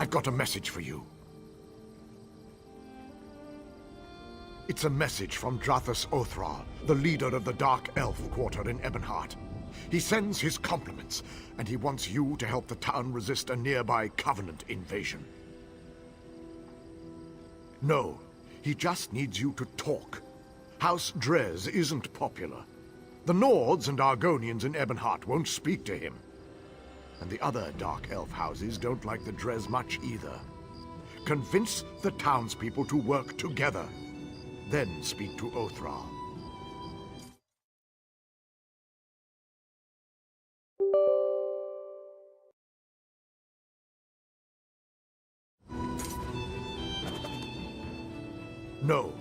I've got a message for you. It's a message from Drathus Othral, the leader of the Dark Elf Quarter in Ebonheart. He sends his compliments, and he wants you to help the town resist a nearby Covenant invasion. No, he just needs you to talk. House Drez isn't popular. The Nords and Argonians in Ebonheart won't speak to him. And the other Dark Elf houses don't like the Drez much either. Convince the townspeople to work together. Then speak to Othral. No.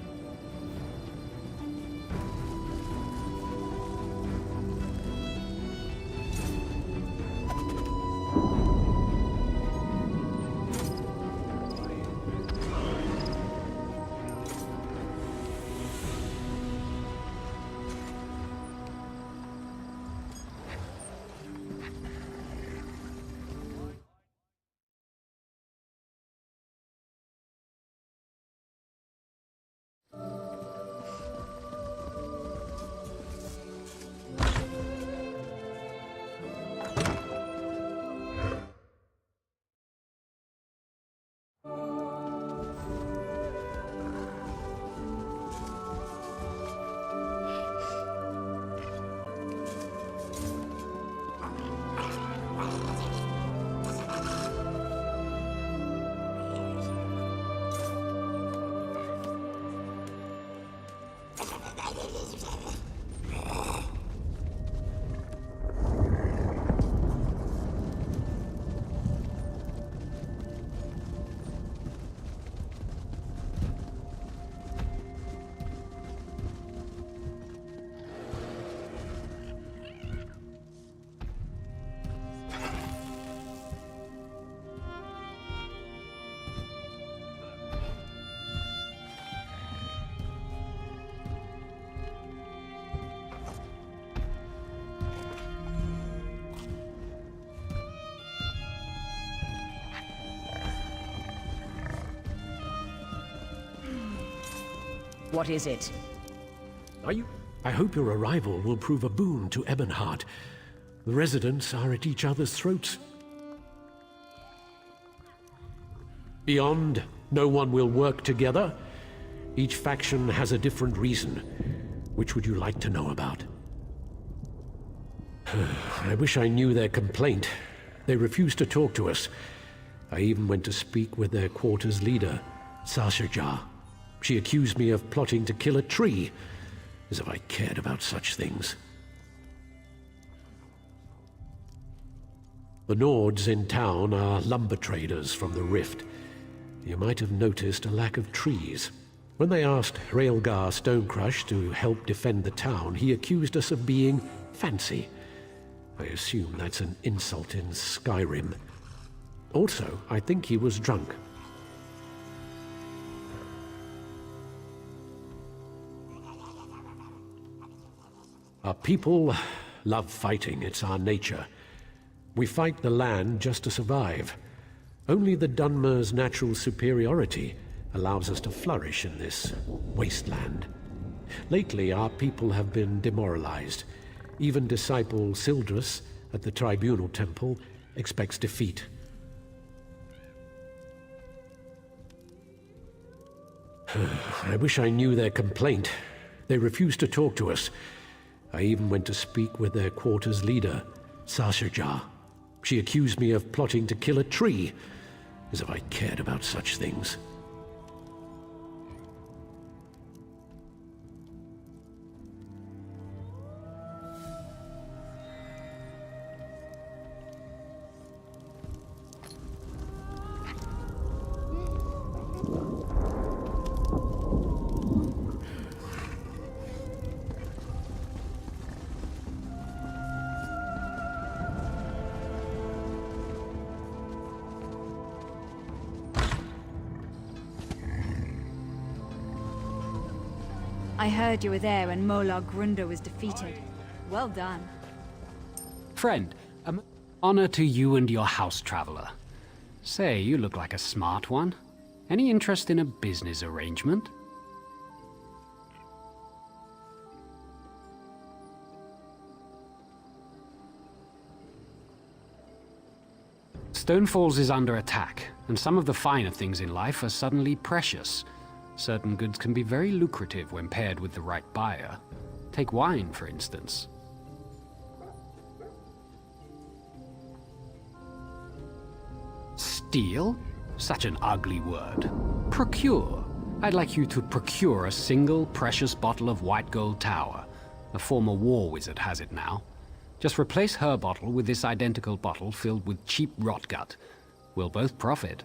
What is it? I hope your arrival will prove a boon to Ebonheart. The residents are at each other's throats. Beyond, no one will work together. Each faction has a different reason. Which would you like to know about? I wish I knew their complaint. They refuse to talk to us. I even went to speak with their quarter's leader, Sashajar. She accused me of plotting to kill a tree, as if I cared about such things. The Nords in town are lumber traders from the Rift. You might have noticed a lack of trees. When they asked Raelgar Stonecrush to help defend the town, he accused us of being fancy. I assume that's an insult in Skyrim. Also, I think he was drunk. Our people love fighting, it's our nature. We fight the land just to survive. Only the Dunmer's natural superiority allows us to flourish in this wasteland. Lately, our people have been demoralized. Even disciple Sildrus at the Tribunal Temple expects defeat. I wish I knew their complaint. They refuse to talk to us. I even went to speak with their quarter's leader, Sashajar. She accused me of plotting to kill a tree, as if I cared about such things. I heard you were there when Molar Grunder was defeated. Well done. Friend, honor to you and your house, traveler. Say, you look like a smart one. Any interest in a business arrangement? Stonefalls is under attack, and some of the finer things in life are suddenly precious. Certain goods can be very lucrative when paired with the right buyer. Take wine, for instance. Steal? Such an ugly word. Procure. I'd like you to procure a single precious bottle of white gold tower. A former war wizard has it now. Just replace her bottle with this identical bottle filled with cheap rotgut. We'll both profit.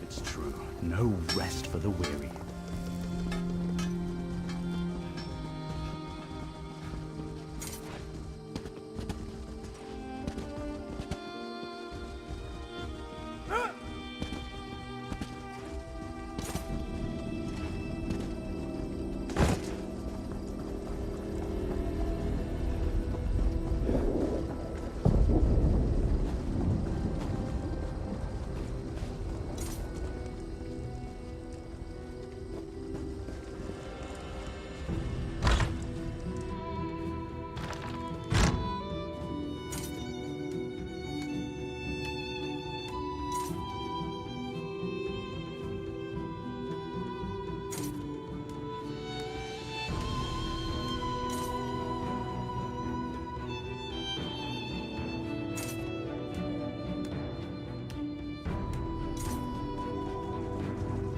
It's true. No rest for the weary.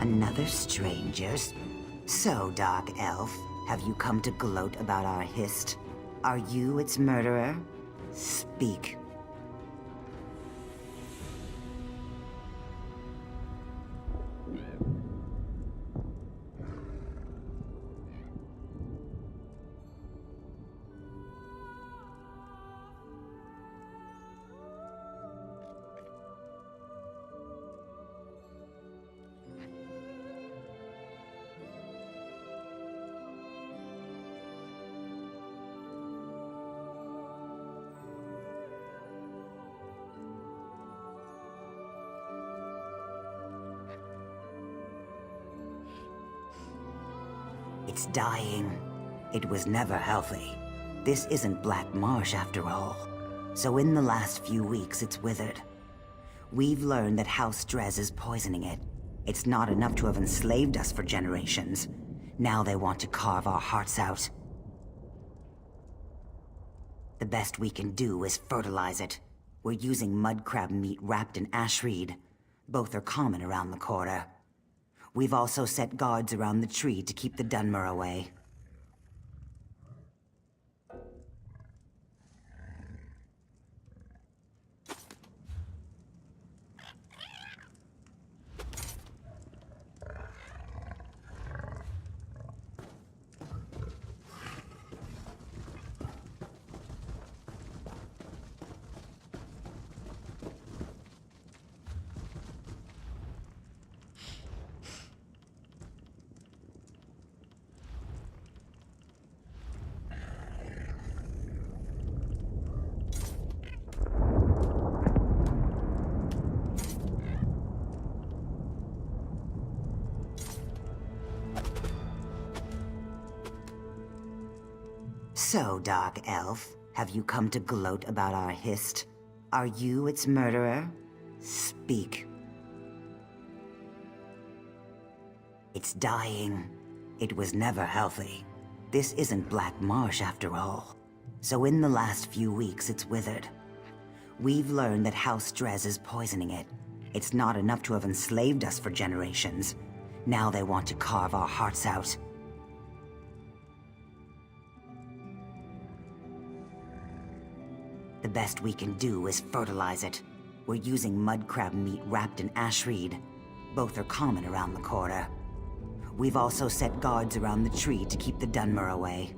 Another strangers? So, Dark Elf, have you come to gloat about our hist? Are you its murderer? Speak. It's dying. It was never healthy. This isn't Black Marsh after all. So in the last few weeks, it's withered. We've learned that House Drez is poisoning it. It's not enough to have enslaved us for generations. Now they want to carve our hearts out. The best we can do is fertilize it. We're using mud crab meat wrapped in ash reed. Both are common around the quarter. We've also set guards around the tree to keep the Dunmer away. So, Dark Elf, have you come to gloat about our hist? Are you its murderer? Speak. It's dying. It was never healthy. This isn't Black Marsh after all. So in the last few weeks, it's withered. We've learned that House Drez is poisoning it. It's not enough to have enslaved us for generations. Now they want to carve our hearts out. The best we can do is fertilize it. We're using mud crab meat wrapped in ash reed. Both are common around the quarter. We've also set guards around the tree to keep the Dunmer away.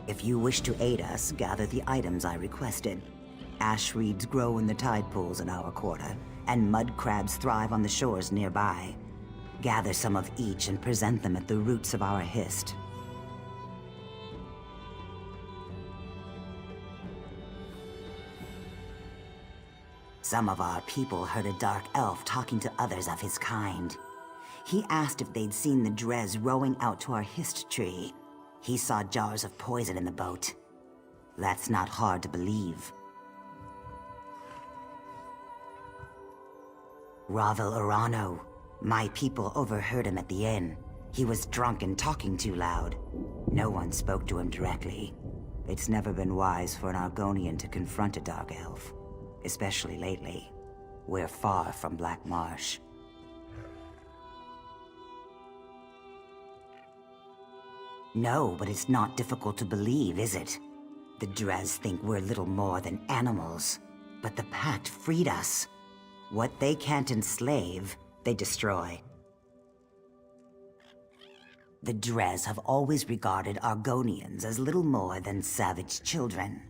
If you wish to aid us, gather the items I requested. Ash reeds grow in the tide pools in our quarter, and mud crabs thrive on the shores nearby. Gather some of each and present them at the roots of our hist. Some of our people heard a dark elf talking to others of his kind. He asked if they'd seen the Drez rowing out to our hist tree. He saw jars of poison in the boat. That's not hard to believe. Ravel Urano. My people overheard him at the inn. He was drunk and talking too loud. No one spoke to him directly. It's never been wise for an Argonian to confront a dark elf. Especially lately. We're far from Black Marsh. No, but it's not difficult to believe, is it? The Drez think we're little more than animals. But the Pact freed us. What they can't enslave, they destroy. The Drez have always regarded Argonians as little more than savage children.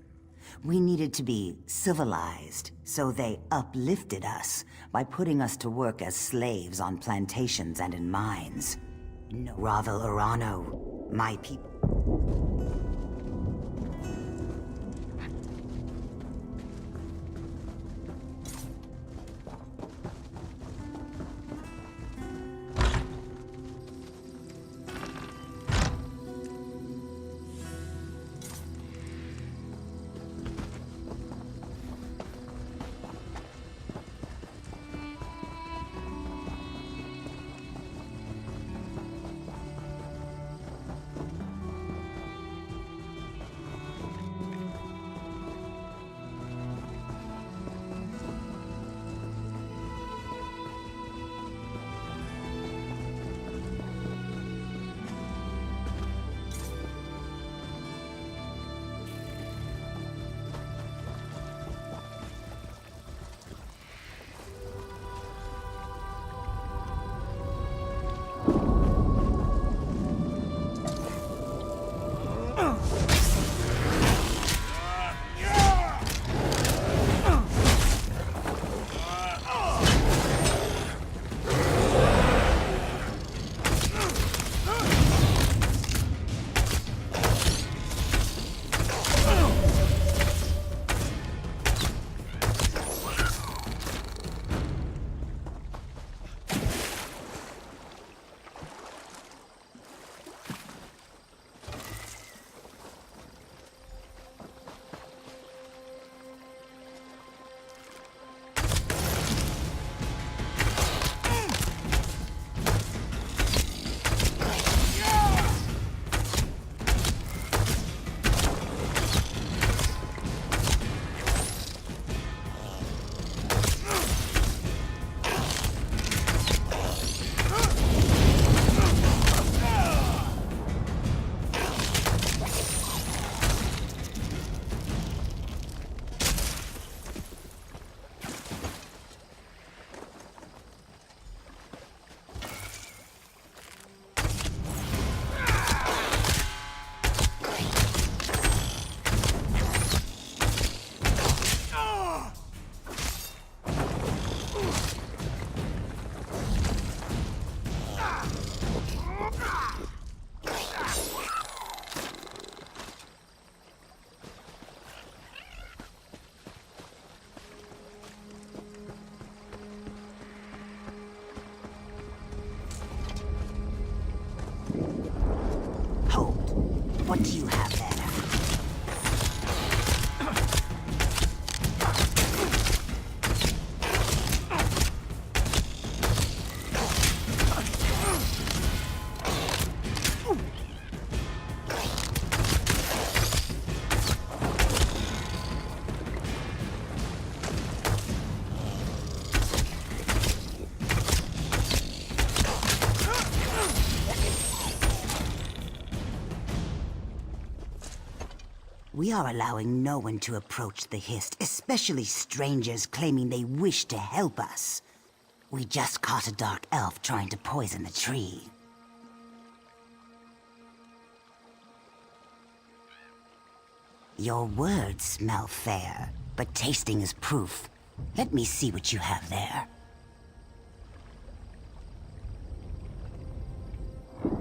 We needed to be civilized, so they uplifted us by putting us to work as slaves on plantations and in mines. No, Ravel Urano, my people. What do you have there? We are allowing no one to approach the Hist, especially strangers claiming they wish to help us. We just caught a dark elf trying to poison the tree. Your words smell fair, but tasting is proof. Let me see what you have there.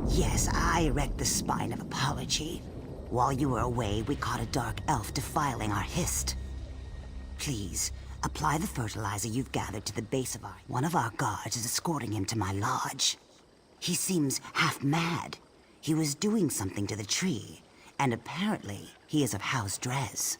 Yes, I erect the spine of apology. While you were away, we caught a dark elf defiling our hist. Please, apply the fertilizer you've gathered to the base of our... One of our guards is escorting him to my lodge. He seems half mad. He was doing something to the tree, and apparently he is of House Drez.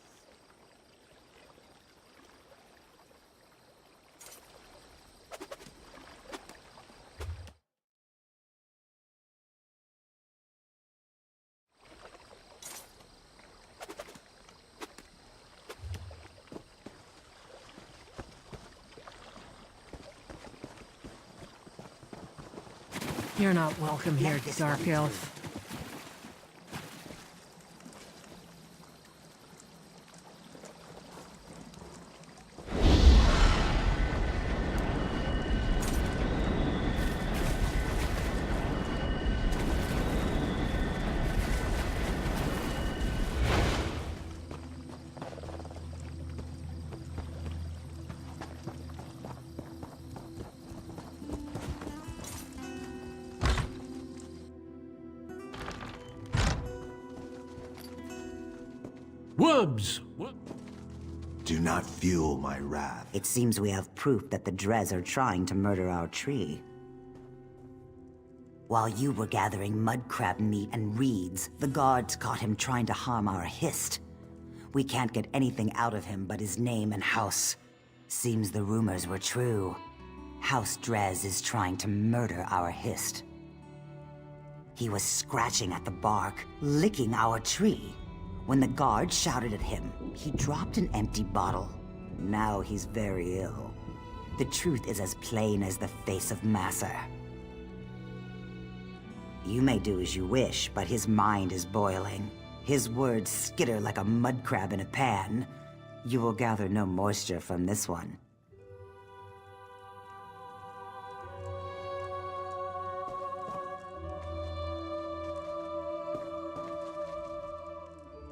You're not welcome here, Dark Elf. Worms! Do not fuel my wrath. It seems we have proof that the Drez are trying to murder our tree. While you were gathering mudcrab meat and reeds, the guards caught him trying to harm our hist. We can't get anything out of him but his name and house. Seems the rumors were true. House Drez is trying to murder our hist. He was scratching at the bark, licking our tree. When the guard shouted at him, he dropped an empty bottle. Now he's very ill. The truth is as plain as the face of Masser. You may do as you wish, but his mind is boiling. His words skitter like a mud crab in a pan. You will gather no moisture from this one.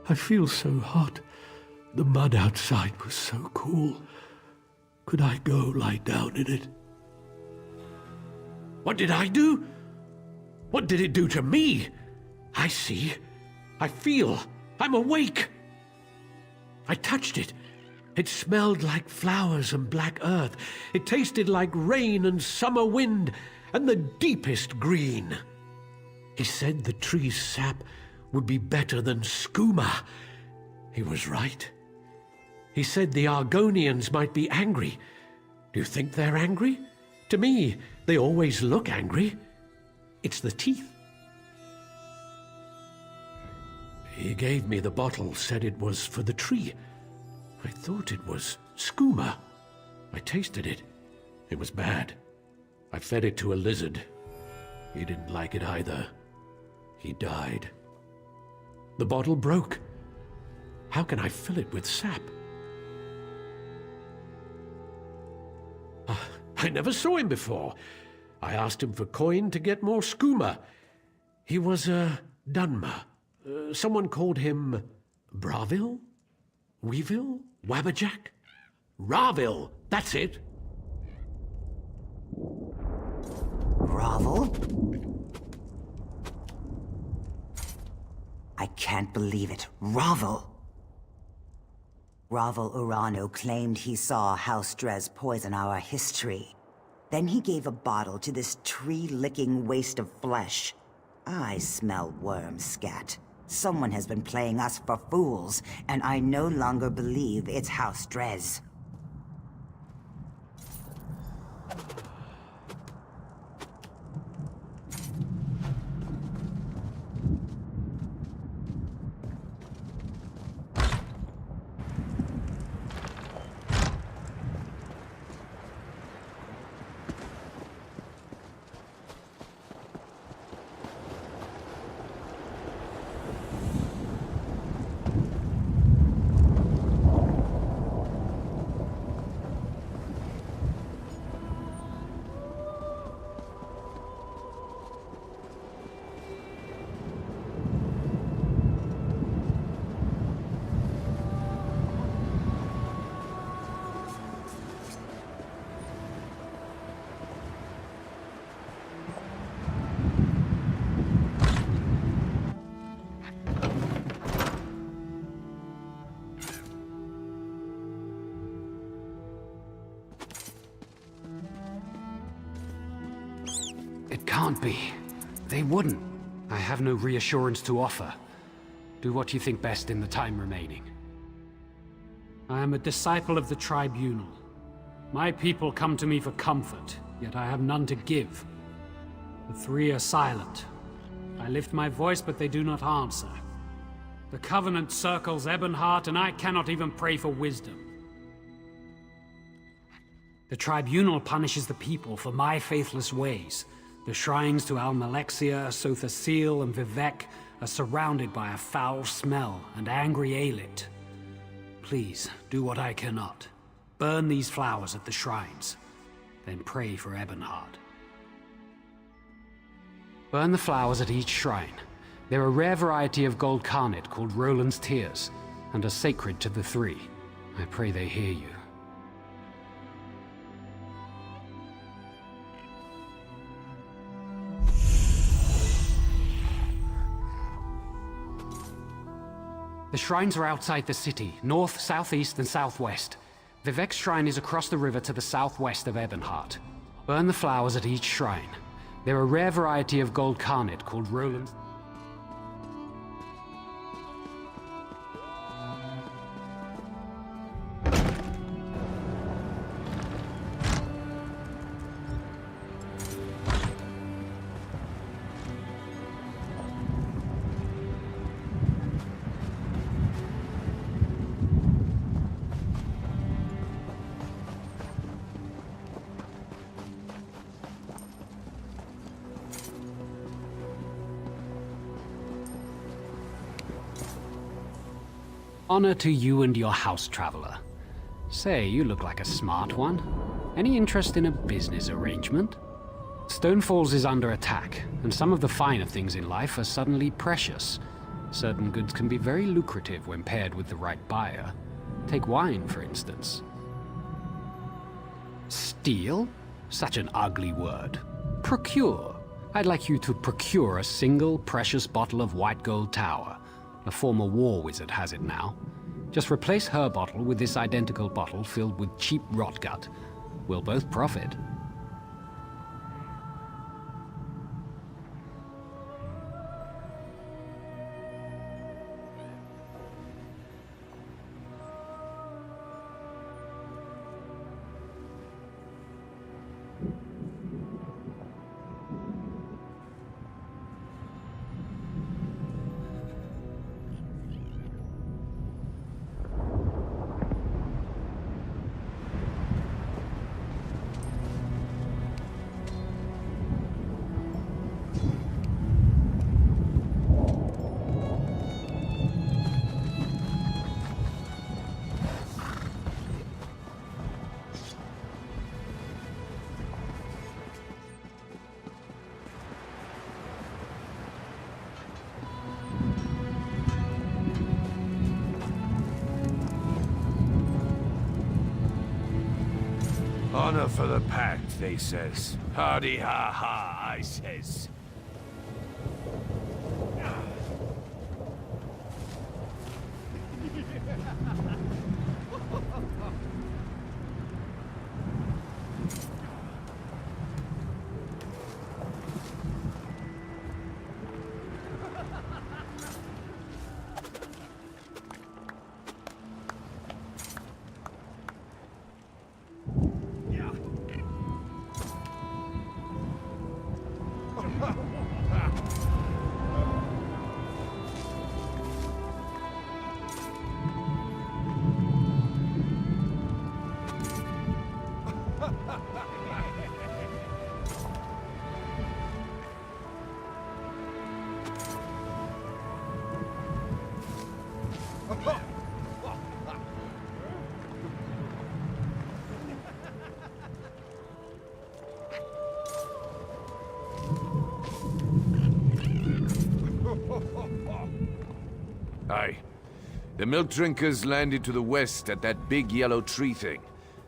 I feel so hot. The mud outside was so cool. Could I go lie down in it? What did I do? What did it do to me? I see. I feel. I'm awake. I touched it. It smelled like flowers and black earth. It tasted like rain and summer wind and the deepest green. He said the tree's sap would be better than skooma. He was right. He said the Argonians might be angry. Do you think they're angry? To me, they always look angry. It's the teeth. He gave me the bottle, said it was for the tree. I thought it was skooma. I tasted it. It was bad. I fed it to a lizard. He didn't like it either. He died. The bottle broke. How can I fill it with sap? I never saw him before. I asked him for coin to get more skooma. He was a Dunmer. Someone called him Bravil? Weevil? Wabberjack? Ravil, that's it. Ravel? I can't believe it. Ravel! Ravel Urano claimed he saw House Drez poison our history. Then he gave a bottle to this tree-licking waste of flesh. I smell worm scat. Someone has been playing us for fools, and I no longer believe it's House Drez. It can't be. They wouldn't. I have no reassurance to offer. Do what you think best in the time remaining. I am a disciple of the Tribunal. My people come to me for comfort, yet I have none to give. The three are silent. I lift my voice, but they do not answer. The Covenant circles Ebonheart, and I cannot even pray for wisdom. The Tribunal punishes the people for my faithless ways. The shrines to Almalexia, Sothasil, and Vivek are surrounded by a foul smell and angry Aelith. Please, do what I cannot. Burn these flowers at the shrines, then pray for Ebonheart. Burn the flowers at each shrine. They're a rare variety of gold carnet called Roland's Tears, and are sacred to the three. I pray they hear you. The shrines are outside the city, north, southeast, and southwest. Vivek's shrine is across the river to the southwest of Ebonheart. Burn the flowers at each shrine. They're a rare variety of gold carnet called Roland's. Honor to you and your house, traveler. Say, you look like a smart one. Any interest in a business arrangement? Stonefalls is under attack, and some of the finer things in life are suddenly precious. Certain goods can be very lucrative when paired with the right buyer. Take wine, for instance. Steal? Such an ugly word. Procure. I'd like you to procure a single precious bottle of white gold tower. A former war wizard has it now. Just replace her bottle with this identical bottle filled with cheap rotgut. We'll both profit. Honor for the pact, they says. Hardy ha ha, I says. Aye. The milk drinkers landed to the west at that big yellow tree thing.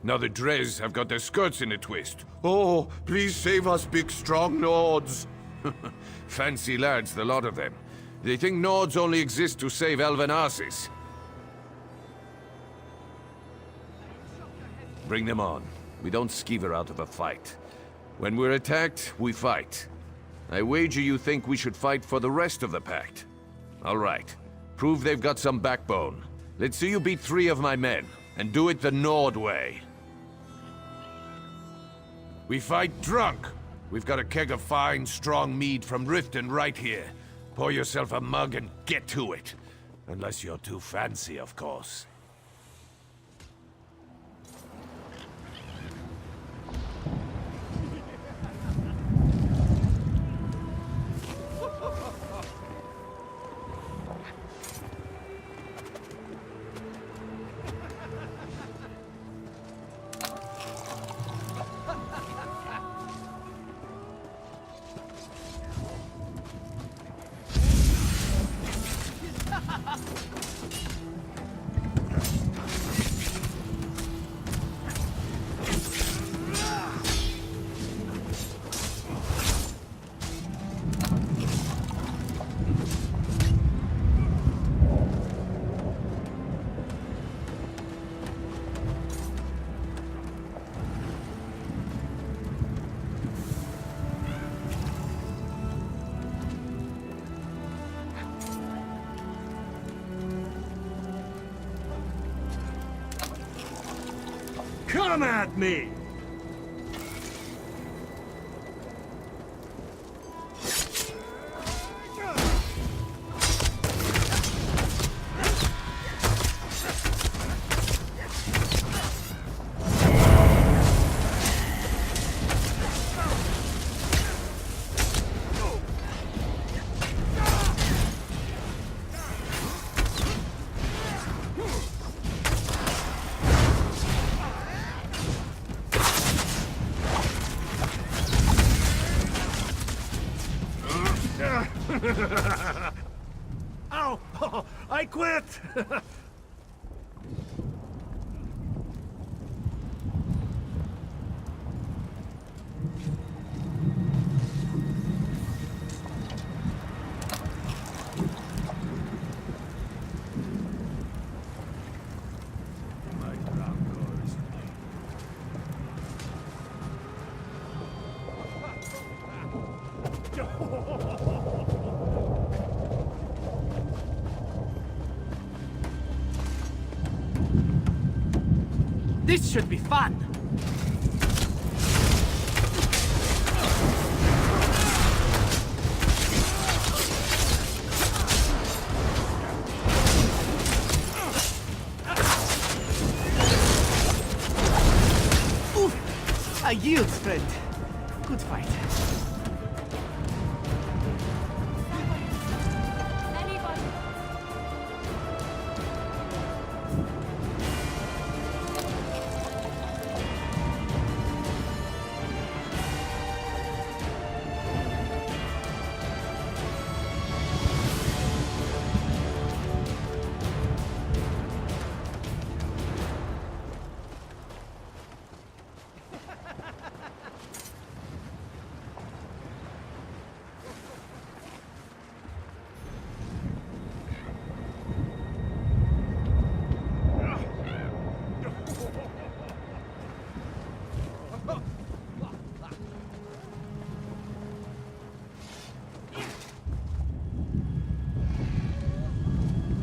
Now the Dres have got their skirts in a twist. Oh, please save us, big strong Nords. Fancy lads, the lot of them. They think Nords only exist to save elven asses. Bring them on. We don't skeever out of a fight. When we're attacked, we fight. I wager you think we should fight for the rest of the Pact. All right. Prove they've got some backbone. Let's see you beat 3 of my men, and do it the Nord way. We fight drunk. We've got a keg of fine, strong mead from Riften right here. Pour yourself a mug and get to it. Unless you're too fancy, of course. Come at me! Ow! Oh, I quit! This should be fun! Oof! A yield, friend. Good fight.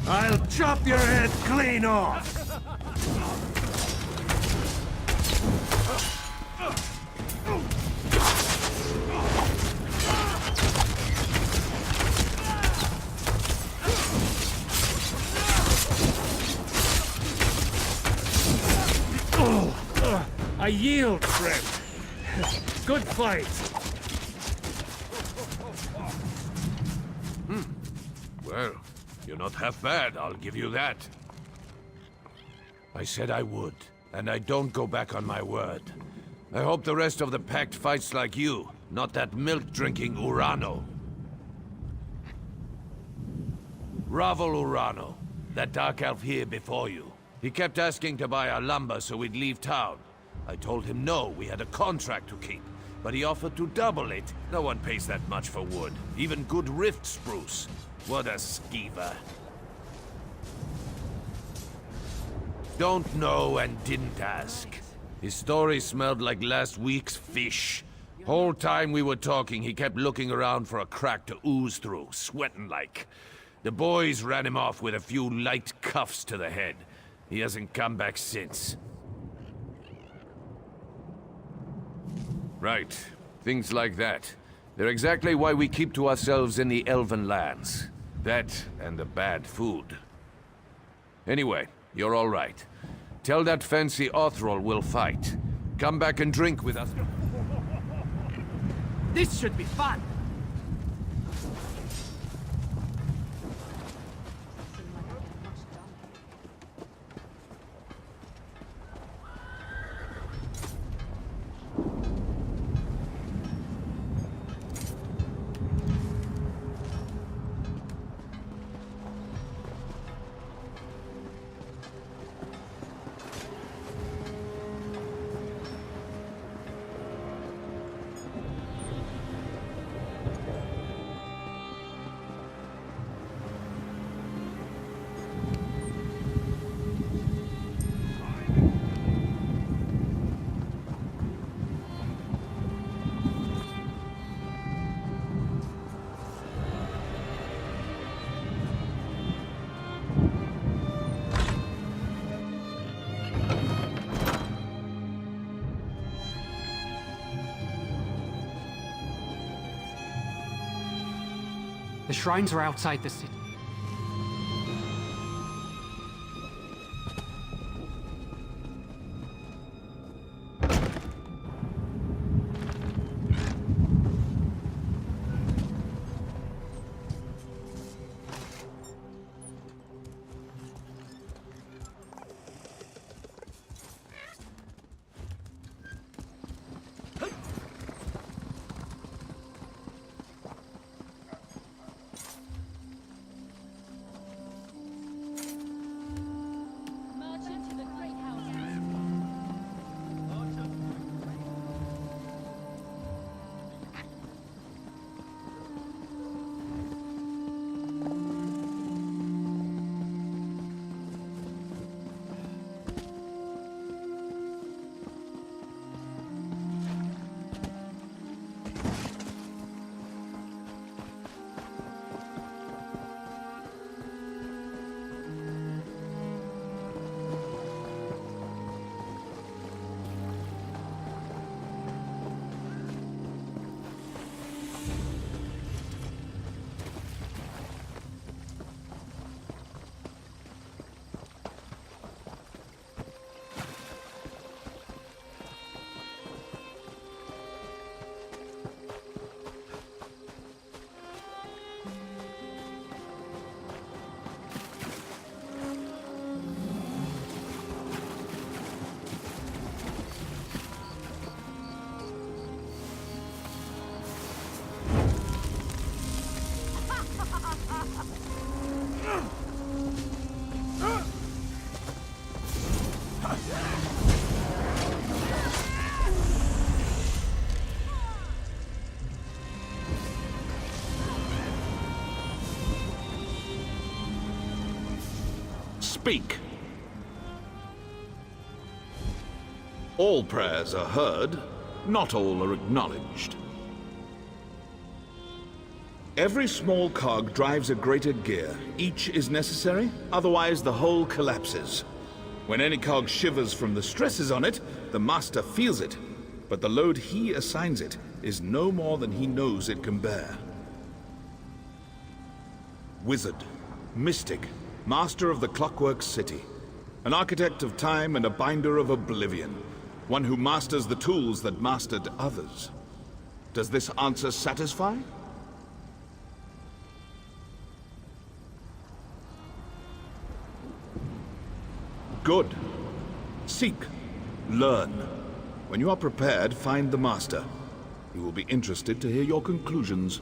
I'll chop your head clean off! I yield, friend. Good fight. Well, you're not half bad, I'll give you that. I said I would, and I don't go back on my word. I hope the rest of the Pact fights like you, not that milk-drinking Urano. Ravel Urano, that dark elf here before you. He kept asking to buy our lumber so we'd leave town. I told him no, we had a contract to keep, but he offered to double it. No one pays that much for wood, even good rift spruce. What a skeever. Don't know and didn't ask. His story smelled like last week's fish. Whole time we were talking, he kept looking around for a crack to ooze through, sweating like. The boys ran him off with a few light cuffs to the head. He hasn't come back since. Right. Things like that. They're exactly why we keep to ourselves in the Elven lands. That and the bad food. Anyway, you're all right. Tell that fancy Othrol we'll fight. Come back and drink with us. This should be fun! The shrines are outside the city. Speak. All prayers are heard, not all are acknowledged. Every small cog drives a greater gear. Each is necessary, otherwise the whole collapses. When any cog shivers from the stresses on it, the master feels it, but the load he assigns it is no more than he knows it can bear. Wizard, mystic, master of the Clockwork City, an architect of time and a binder of oblivion, one who masters the tools that mastered others. Does this answer satisfy? Good. Seek. Learn. When you are prepared, find the master. He will be interested to hear your conclusions.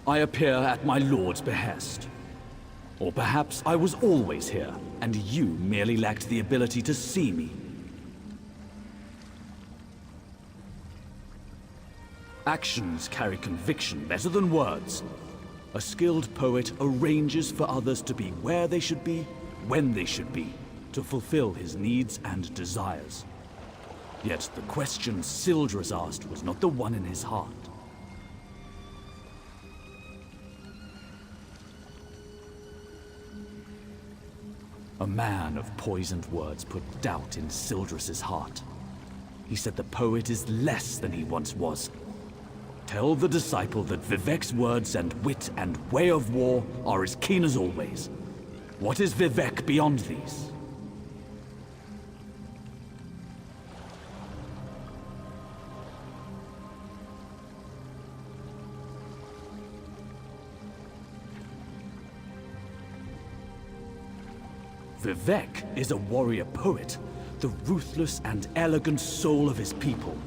I appear at my lord's behest. Or perhaps I was always here, and you merely lacked the ability to see me. Actions carry conviction better than words. A skilled poet arranges for others to be where they should be, when they should be, to fulfill his needs and desires. Yet the question Sildras asked was not the one in his heart. A man of poisoned words put doubt in Sildras's heart. He said the poet is less than he once was. Tell the disciple that Vivek's words and wit and way of war are as keen as always. What is Vivek beyond these? Vivek is a warrior poet, the ruthless and elegant soul of his people.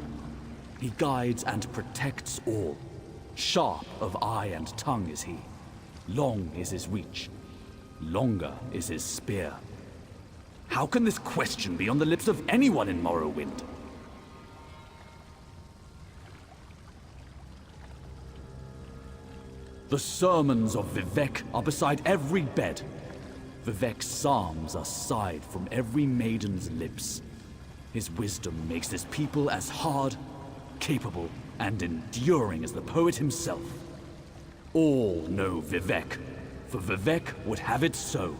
He guides and protects all. Sharp of eye and tongue is he. Long is his reach. Longer is his spear. How can this question be on the lips of anyone in Morrowind? The sermons of Vivek are beside every bed. Vivek's psalms are sighed from every maiden's lips. His wisdom makes his people as hard, capable, and enduring as the poet himself. All know Vivek, for Vivek would have it so.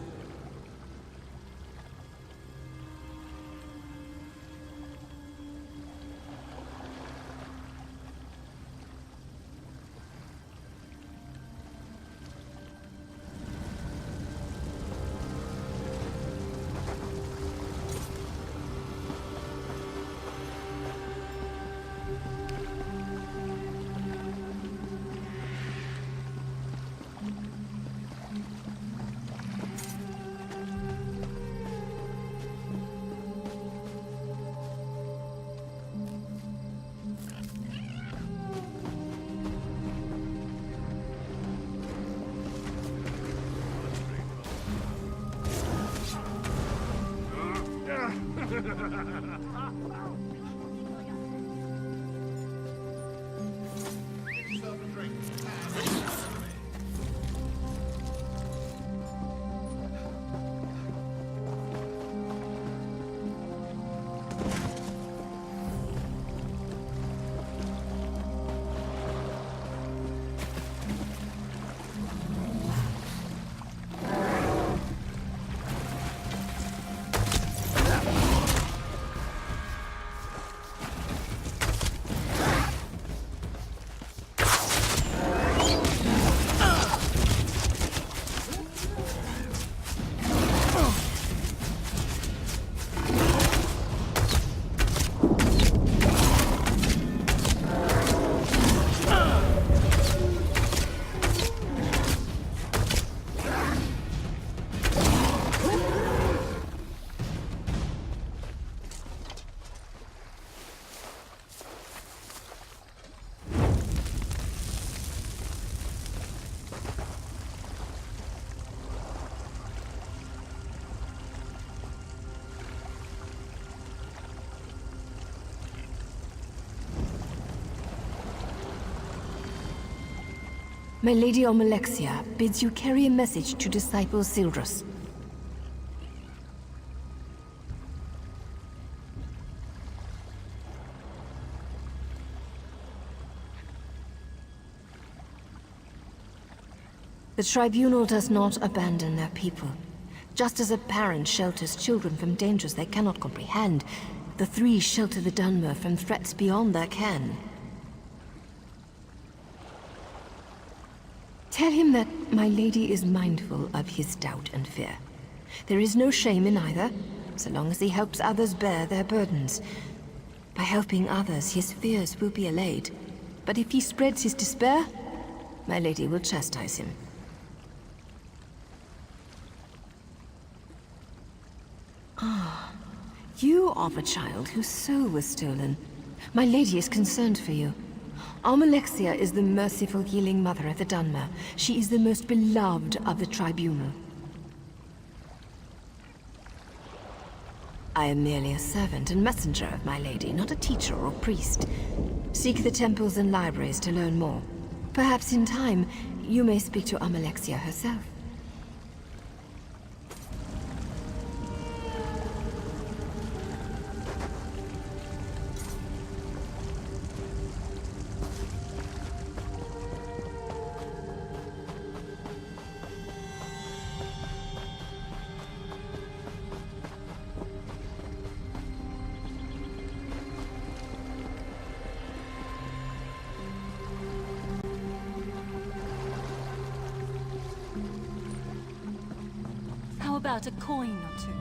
My Lady Omalexia bids you carry a message to Disciple Sildras. The Tribunal does not abandon their people. Just as a parent shelters children from dangers they cannot comprehend, the three shelter the Dunmer from threats beyond their ken. Tell him that my lady is mindful of his doubt and fear. There is no shame in either, so long as he helps others bear their burdens. By helping others, his fears will be allayed. But if he spreads his despair, my lady will chastise him. Ah, you are the child whose soul was stolen. My lady is concerned for you. Almalexia is the merciful healing mother of the Dunmer. She is the most beloved of the Tribunal. I am merely a servant and messenger of my lady, not a teacher or priest. Seek the temples and libraries to learn more. Perhaps in time, you may speak to Almalexia herself. How about a coin or two?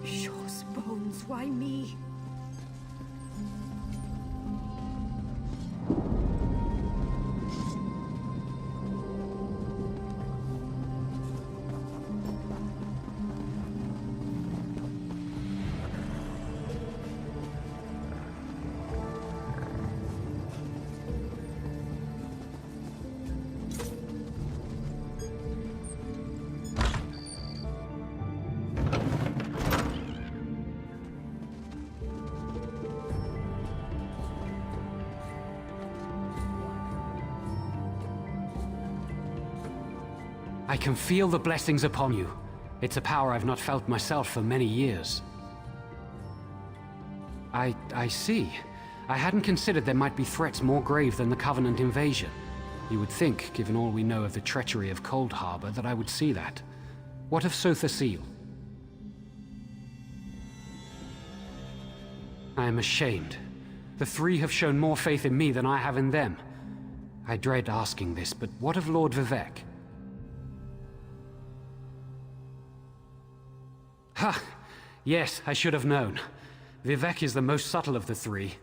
Shaw's bones, why me? I can feel the blessings upon you. It's a power I've not felt myself for many years. I see. I hadn't considered there might be threats more grave than the Covenant invasion. You would think, given all we know of the treachery of Cold Harbor, that I would see that. What of Sotha Seal? I am ashamed. The three have shown more faith in me than I have in them. I dread asking this, but what of Lord Vivek? Ha! Yes, I should have known. Vivek is the most subtle of the three.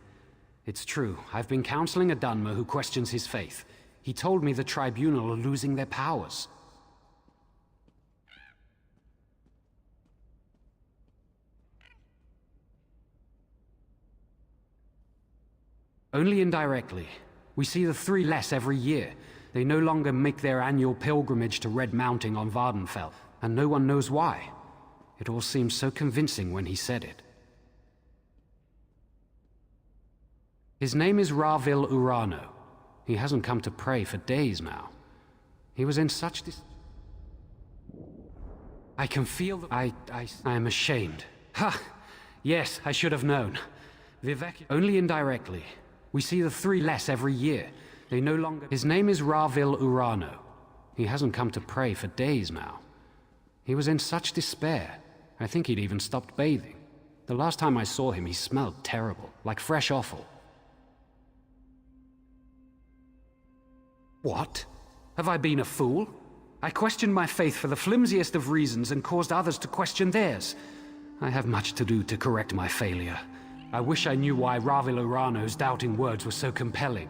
It's true, I've been counseling a Dunmer who questions his faith. He told me the Tribunal are losing their powers. Only indirectly. We see the three less every year. They no longer make their annual pilgrimage to Red Mounting on Vardenfell, and no one knows why. It all seemed so convincing when he said it. His name is Ravil Urano. He hasn't come to pray for days now. He was in such I can feel that I am ashamed. Ha! Yes, I should have known. Vivek... Only indirectly. We see the three less every year. They no longer... His name is Ravil Urano. He hasn't come to pray for days now. He was in such despair. I think he'd even stopped bathing. The last time I saw him, he smelled terrible, like fresh offal. What? Have I been a fool? I questioned my faith for the flimsiest of reasons and caused others to question theirs. I have much to do to correct my failure. I wish I knew why Ravil Urano's doubting words were so compelling.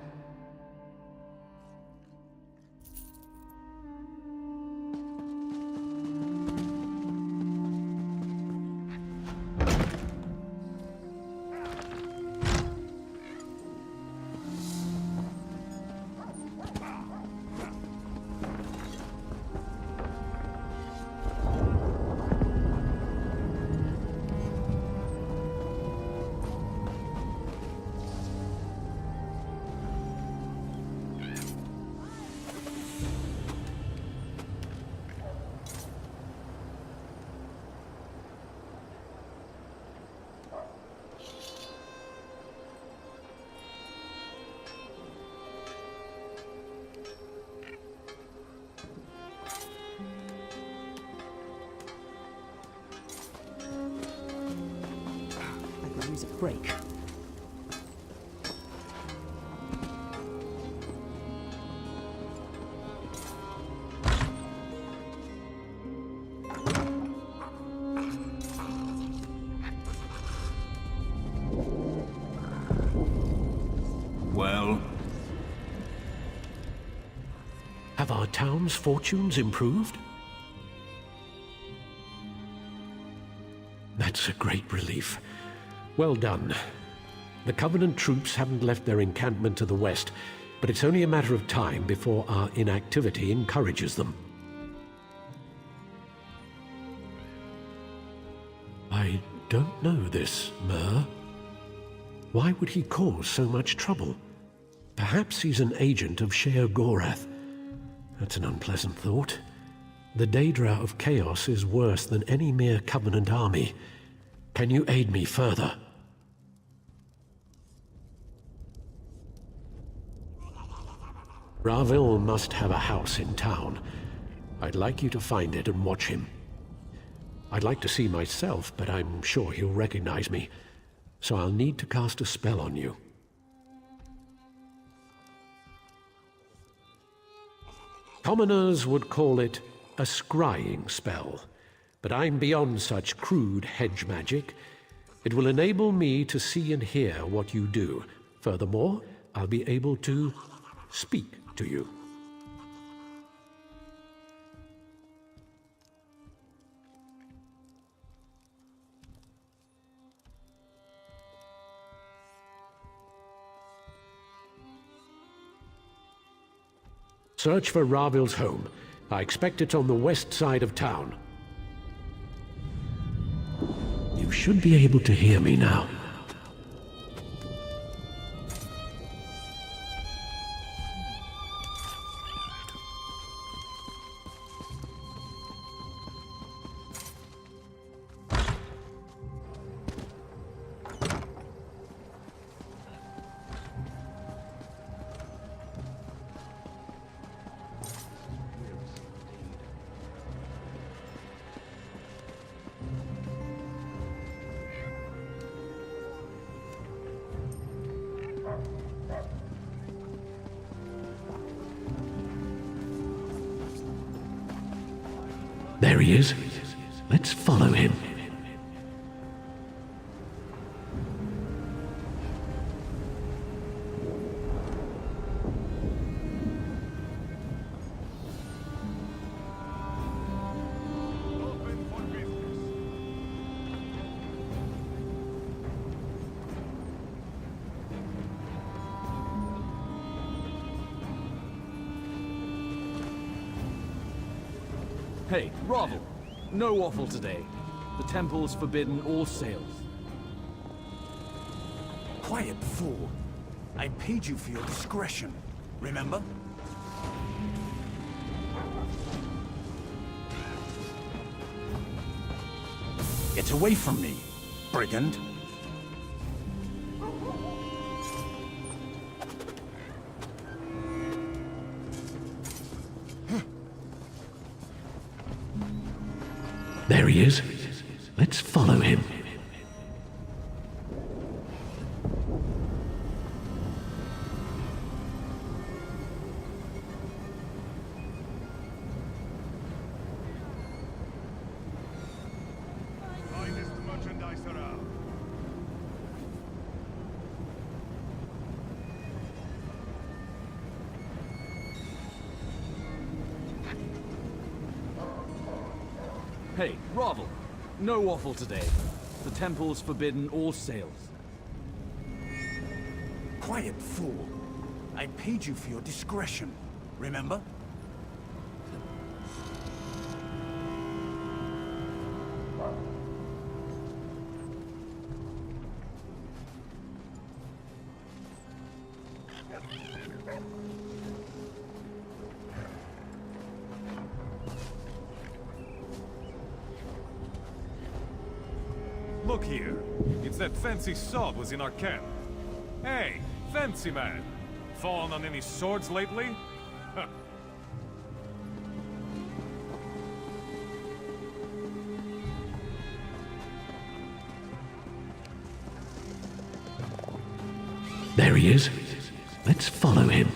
Break. Well? Have our town's fortunes improved? That's a great relief. Well done. The Covenant troops haven't left their encampment to the west, but it's only a matter of time before our inactivity encourages them. I don't know this, Mer. Why would he cause so much trouble? Perhaps he's an agent of Sheogorath. That's an unpleasant thought. The Daedra of Chaos is worse than any mere Covenant army. Can you aid me further? Ravil must have a house in town. I'd like you to find it and watch him. I'd like to see myself, but I'm sure he'll recognize me, so I'll need to cast a spell on you. Commoners would call it a scrying spell, but I'm beyond such crude hedge magic. It will enable me to see and hear what you do. Furthermore, I'll be able to speak to you. Search for Ravil's home. I expect it's on the west side of town. You should be able to hear me now. There he is. Let's follow him. Hey, Ravel! No offal today. The temple's forbidden all sales. Quiet, fool. I paid you for your discretion, remember? Get away from me, brigand. There he is. Let's follow him. Hey, Ravel! No offal today. The temple's forbidden all sales. Quiet, fool. I paid you for your discretion, remember? Look here. It's that fancy sod was in our camp. Hey, fancy man. Fallen on any swords lately? Huh. There he is. Let's follow him.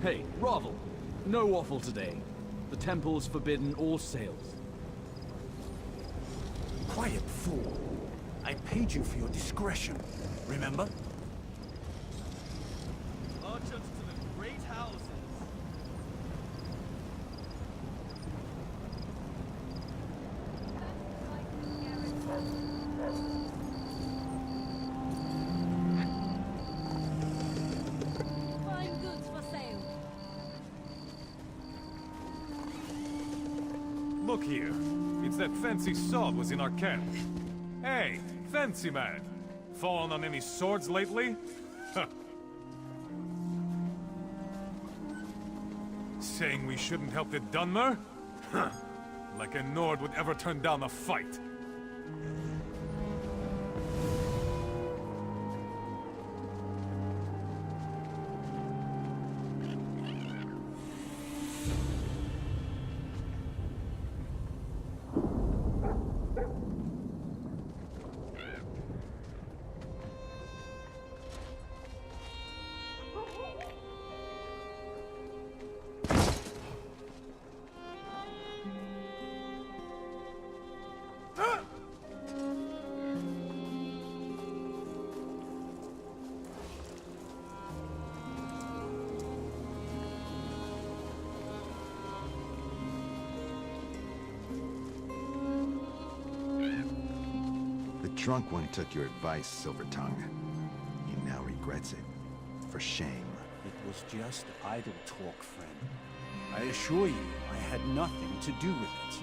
Hey, Ravel. No waffle today. The temple's forbidden all sales. Quiet, fool. I paid you for your discretion, remember? Merchants to the great houses. Fine goods for sale. Look here. It's that fancy sword was in our camp. Hey, fancy man. Fallen on any swords lately? Huh. Saying we shouldn't help the Dunmer? Huh. Like a Nord would ever turn down a fight. The drunk one took your advice, Silvertongue. He now regrets it. For shame. It was just idle talk, friend. I assure you, I had nothing to do with it.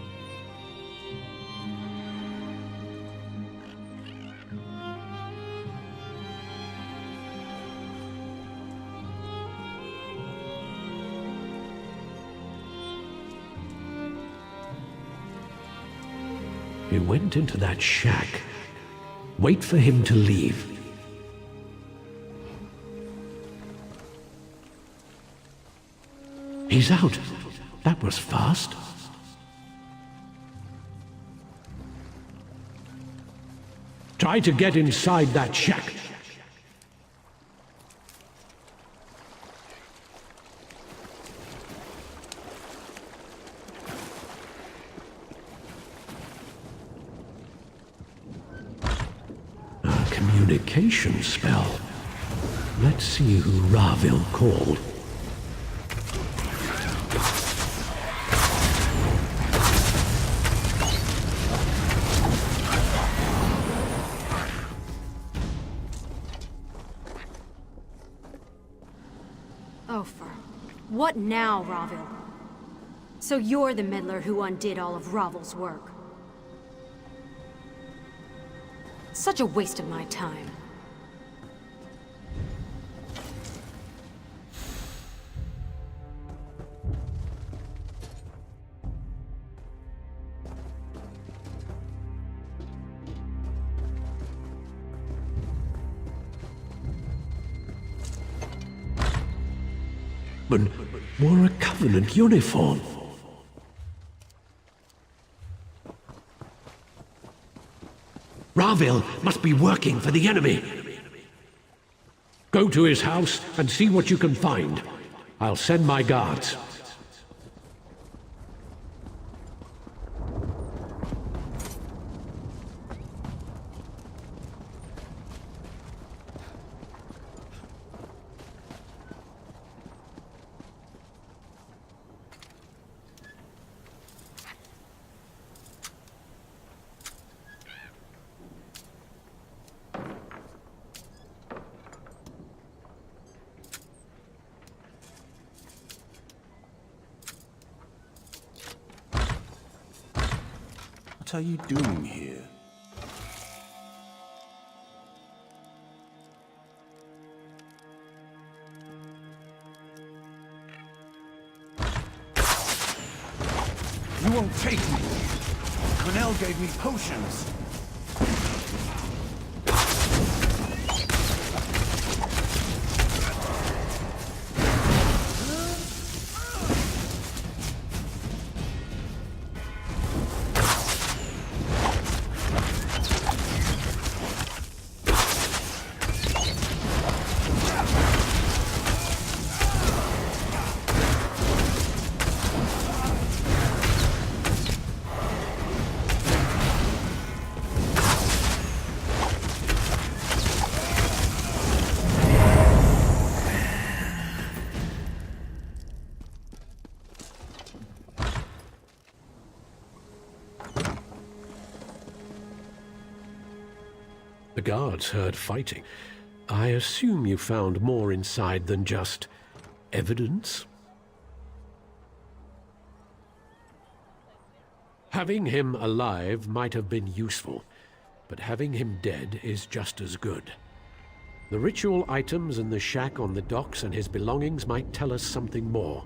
He went into that shack. Wait for him to leave. He's out. That was fast. Try to get inside that shack. Communication spell. Let's see who Ravil called. What now, Ravil? So you're the meddler who undid all of Ravel's work. Such a waste of my time. Wore a Covenant uniform. Ravil must be working for the enemy. Go to his house and see what you can find. I'll send my guards. What are you doing here? You won't take me! Cornell gave me potions! The guards heard fighting. I assume you found more inside than just evidence? Having him alive might have been useful, but having him dead is just as good. The ritual items in the shack on the docks and his belongings might tell us something more.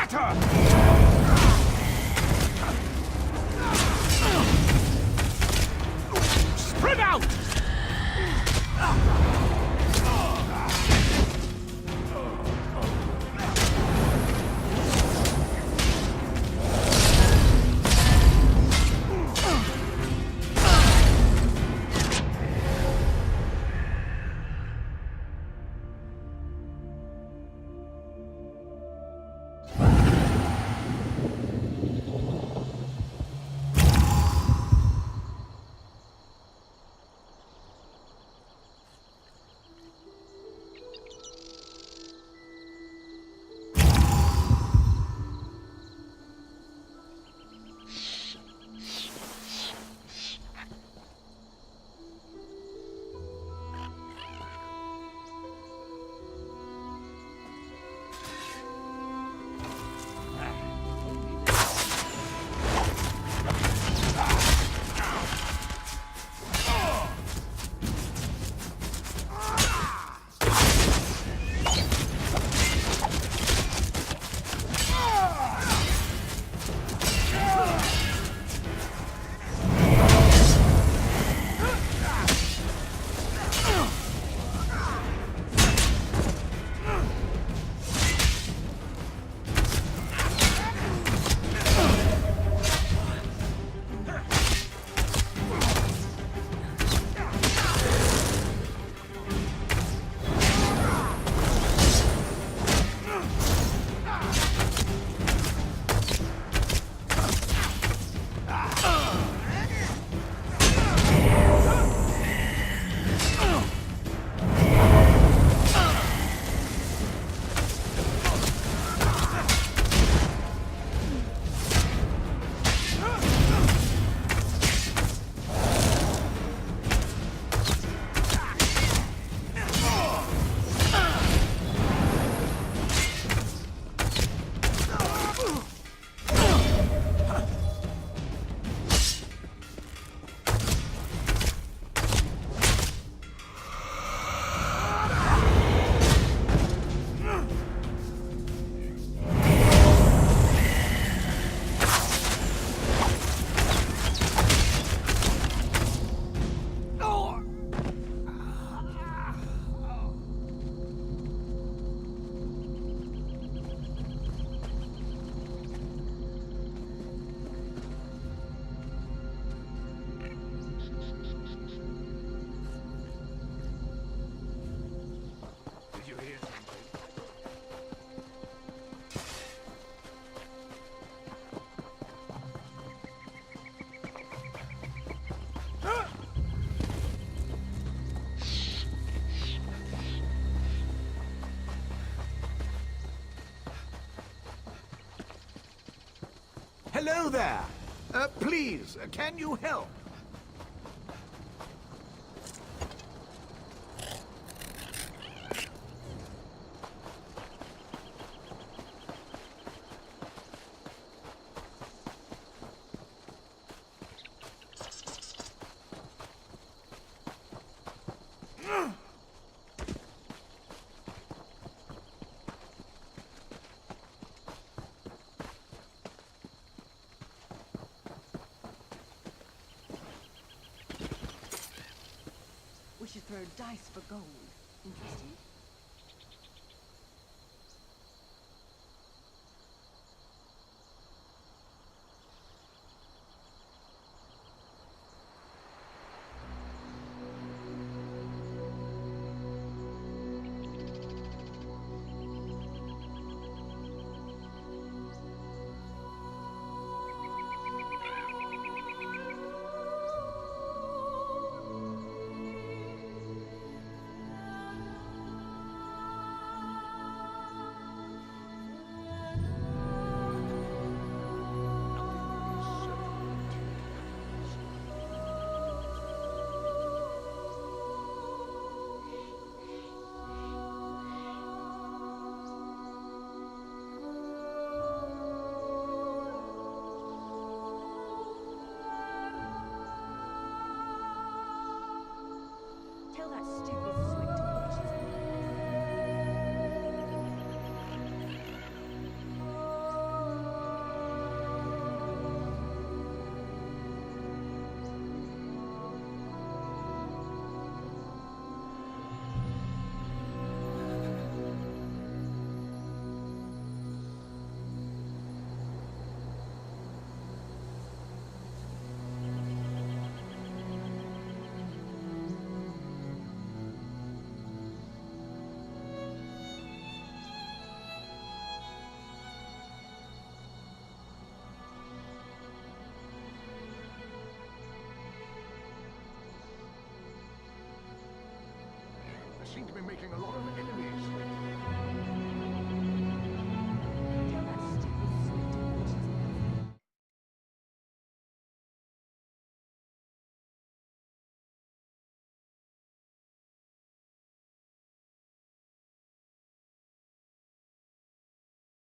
Scatter! Spread out! Hello there. Please, can you help? We should throw dice for gold. Interesting. Tell that stupid swig to watch his seem to be making a lot of